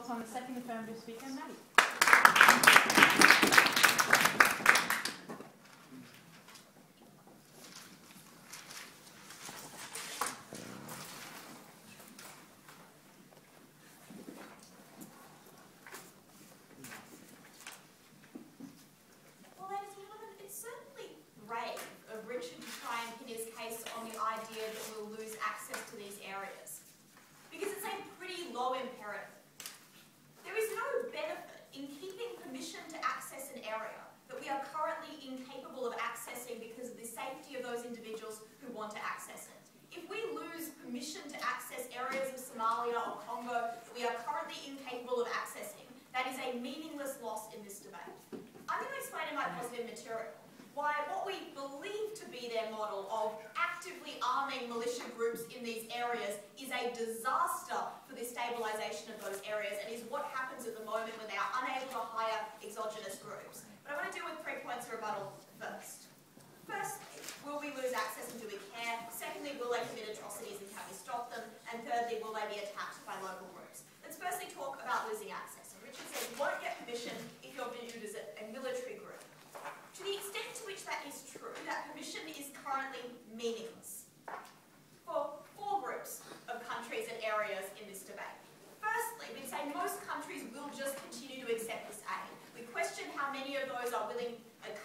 call upon the second affirmative speaker, Maddie.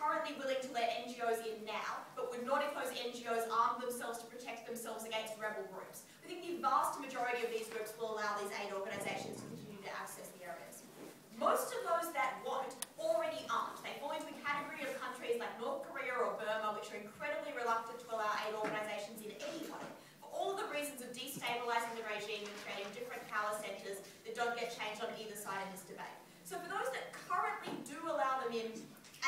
currently willing to let NGOs in now, but would not if those NGOs armed themselves to protect themselves against rebel groups. We think the vast majority of these groups will allow these aid organisations to continue to access the areas. Most of those that won't already aren't. They fall into a category of countries like North Korea or Burma, which are incredibly reluctant to allow aid organisations in anyway, for all of the reasons of destabilising the regime and creating different power centres that don't get changed on either side in this debate. So for those that currently do allow them in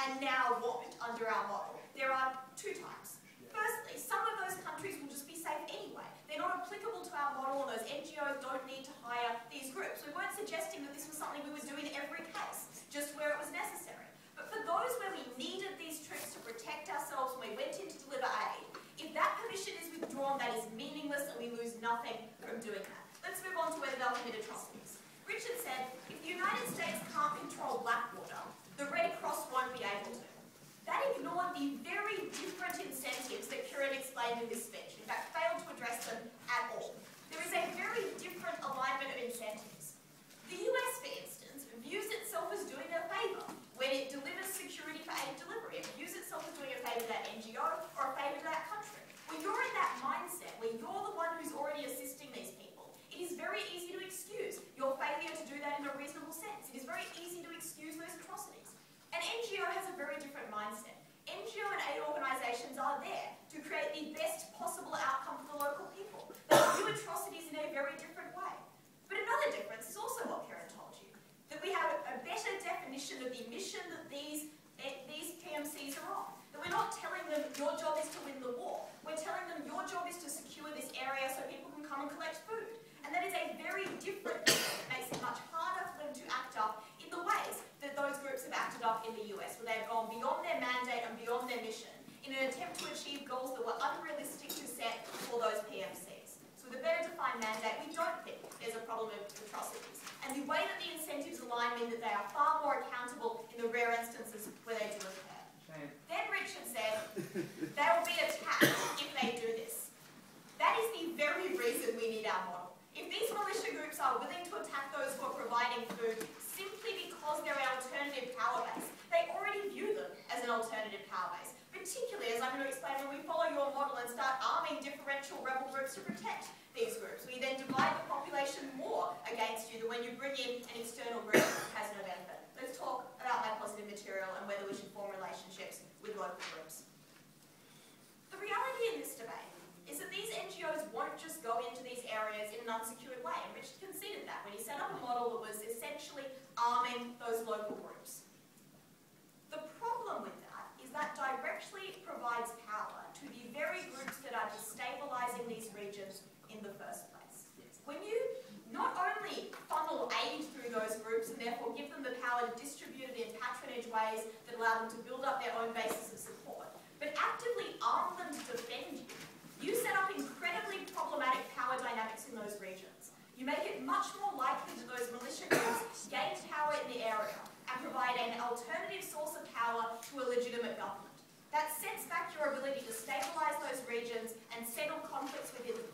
and now won't under our model, there are two types. Firstly, some of those countries will just be safe anyway. They're not applicable to our model, and those NGOs don't need to hire these groups. We weren't suggesting that this was something we would do in every case, just where it was necessary. But for those where we needed these troops to protect ourselves when we went in to deliver aid, if that permission is withdrawn, that is meaningless and we lose nothing from doing that. Let's move on to whether they'll commit atrocities. Richard said, if the United States can't control Blackwater, the Red Cross won't be able to. That ignored the very different incentives that Kiran explained in this speech. In fact, failed to address them at all. There is a very different alignment of incentives. The US, for instance, views itself as doing a favour when it delivers security for aid delivery. It views itself as doing a favour to that NGO or a favour to that country. When you're in that mindset, where you're the one who's already assisting these people, it is very easy to excuse your failure to do that in a reasonable sense. It is very easy to excuse those atrocities. An NGO has a very different mindset. NGO and aid organisations are there to create the best possible outcome for the local people. They view atrocities in a very different way. But another difference is also what Kiran told you, that we have a better definition of the mission that these PMCs are on. That we're not telling them your job is to win the war. We're telling them your job is to secure this area so people can come and collect food. And that is a very different thing. It makes it much harder for them to act up in the ways that those groups have acted up in the US, where they've gone beyond their mandate and beyond their mission in an attempt to achieve goals that were unrealistic to set for those PMCs. So with a better defined mandate, we don't think there's a problem of atrocities. And the way that the incentives align mean that they are far more accountable in the rare instances where they do occur. Then Richard said, they will be attacked if they do this. That is the very reason we need our model. If these militia groups are willing to attack those who are providing food simply because they're an alternative power base, they already view them as an alternative power base. Particularly, as I'm going to explain, when we follow your model and start arming differential rebel groups to protect these groups, we then divide the population more against you than when you bring in an external group that has no benefit. Let's talk about my positive material and whether we should form relationships with local groups. The reality in this debate is that these NGOs won't just go into these areas in an unsecured way, and Richard conceded that when he set up a model that was essentially arming those local groups. The problem with that is that directly provides power to the very groups that are destabilising these regions in the first place. When you not only funnel aid through those groups and therefore give them the power to distribute it in patronage ways that allow them to build up their own bases of support, but actively arm them to defend you, you set up incredibly problematic power dynamics in those regions. You make it much more likely that those militia groups provide an alternative source of power to a legitimate government. That sets back your ability to stabilise those regions and settle conflicts within them.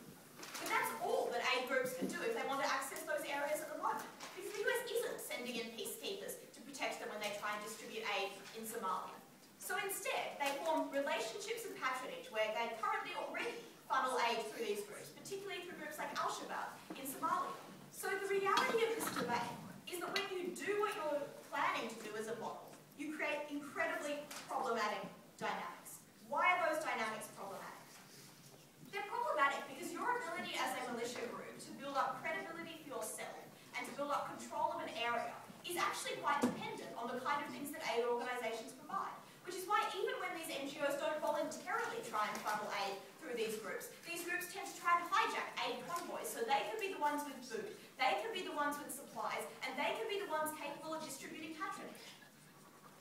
But that's all that aid groups can do if they want to access those areas at the moment. Because the US isn't sending in peacekeepers to protect them when they try and distribute aid in Somalia. So instead, they form relationships of patronage where they currently already funnel aid through these groups, particularly through groups like Al-Shabaab in Somalia. So the reality of this debate is that when you do what you're planning to do as a model, you create incredibly problematic dynamics. Why are those dynamics problematic? They're problematic because your ability as a militia group to build up credibility for yourself and to build up control of an area is actually quite dependent on the kind of things that aid organisations provide. Which is why even when these NGOs don't voluntarily try and funnel aid through these groups tend to try and hijack aid convoys so they can be the ones with food, they can be the ones with supplies, and they can be the ones capable of distributing patronage.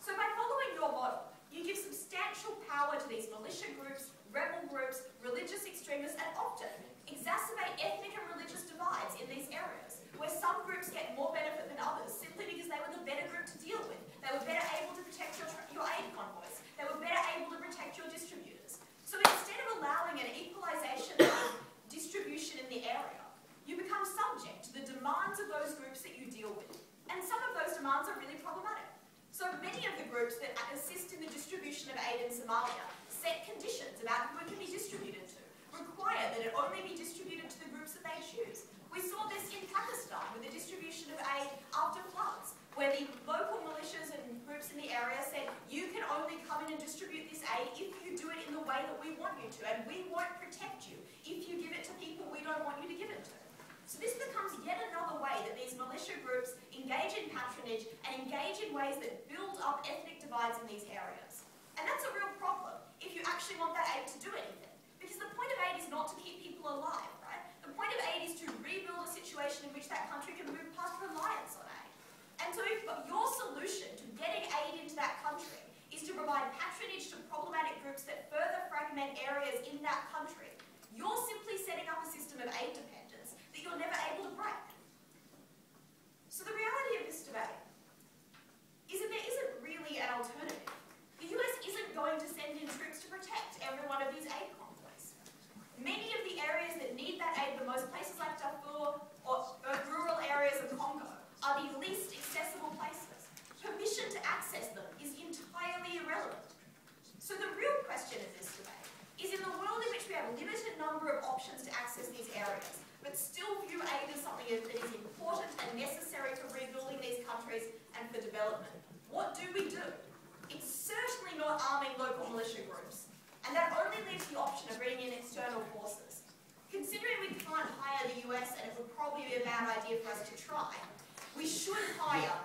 So by following your model, you give substantial power to these militia groups, rebel groups, religious extremists, and often exacerbate ethnic and religious divides in these areas, where some groups get more benefit than others simply because they were the better group to deal with. They were better able to protect your aid convoys. They were better able to protect your distributors. So instead of allowing an equalisation of distribution in the area, you become subject to the demands of those groups that you deal with. And some of those demands are really problematic. So many of the groups that assist in the distribution of aid in Somalia set conditions about who it can be distributed to, require that it only be distributed to the groups that they choose. We saw this in Pakistan with the distribution of aid after floods, where the local militias and groups in the area said, you can only come in and distribute this aid if you do it in the way that we want you to, and we won't protect you if you give it to people we don't want you to give it to. So this becomes yet another way that these militia groups engage in patronage and engage in ways that build up ethnic divides in these areas. And that's a real problem if you actually want that aid to do anything. Because the point of aid is not to keep people alive, right? The point of aid is to rebuild a situation in which that country can move past reliance on aid. And so if your solution to getting aid into that country is to provide patronage to problematic groups that further fragment areas in that country, you're simply setting up a system of aid dependence that you're never able to break. So the reality of this debate is that there isn't really an alternative. The US isn't going to send in troops to protect every one of these aid convoys. Many of the areas that need that aid the most, places like Darfur or rural areas of Congo, are the least accessible places. Permission to access them is entirely irrelevant. So the real question in this debate is, in the world in which we have a limited number of options to access these areas, but still view aid as something that is important and necessary for rebuilding these countries and for development, what do we do? It's certainly not arming local militia groups, and that only leaves the option of bringing in external forces. Considering we can't hire the US, and it would probably be a bad idea for us to try, we should hire